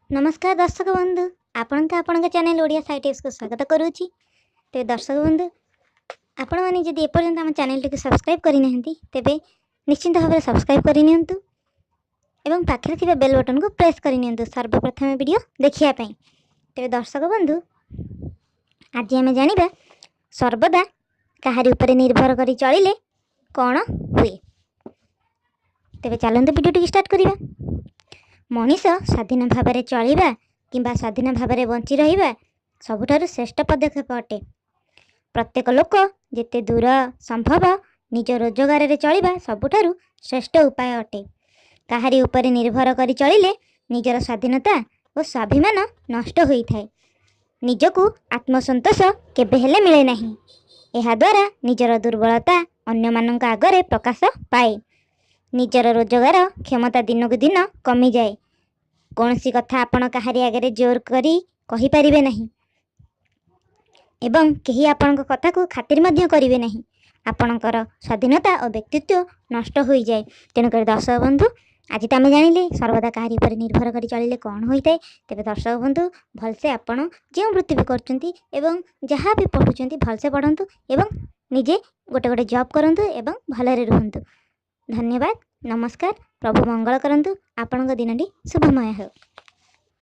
नमस्कार दर्शक बंधु आपण चैनल ओडिया साइटेक्स को स्वागत करुच्ची। तेरे दर्शक बंधु आपण मैंने जब एपर्यंत आम चैनल टी सब्सक्राइब करना तेरे निश्चिंत भाव में सब्सक्राइब करनी एवं पाखे थी बेल बटन को प्रेस करनी सर्वप्रथम वीडियो देखापी। तेरे दर्शक बंधु आज आम जाना सर्वदा कहारी उपर निर्भर कर चलिले कौन हुए। तेरे चलते वीडियो टी स्टार्ट करवा। मनीष स्वाधीन भाव में चलवा कि स्वाधीन भाव में बंची रहा सबुठारु श्रेष्ठ पदक्षेप अटे। प्रत्येक लोक जिते दूर संभव निज रोजगार रे चलवा सबुठारु श्रेष्ठ उपाय अटे। कहारी उपर निर्भर कर चलिले निजर स्वाधीनता और स्वाभिमान नष्ट होता है। निजकु आत्मसंतोष केबे हेले मिले नहीं। एहा द्वारा निजर दुर्बलता अन्य मानक आगरे प्रकाश पाए। निजर रोजगार क्षमता दिनक दिन कमी जाए। कौन सी कथा आपण कहारी आगे जोर करी कहि परिबे नहीं एवं केही आपण कथा को खातिर मध्य करिवे नहीं। आपणकर स्वाधीनता और व्यक्तित्व नष्ट हो जाए। तेणुकर दर्शक बंधु आज तो आम जानिले सर्वदा कहारी पर निर्भर कर चलिले कौन होता है। तेरे दर्शक बंधु भलसे आपण जो वृत्ति भी करछंती एवं जहाँ भी पढ़ुछंती भलसे पढ़ंतु एवं निजे गोटे गोटे जॉब करंतु एवं भलरे रुहंतु। धन्यवाद। नमस्कार। प्रभु मंगल करंतु। आपणक दिनटी शुभमय हो।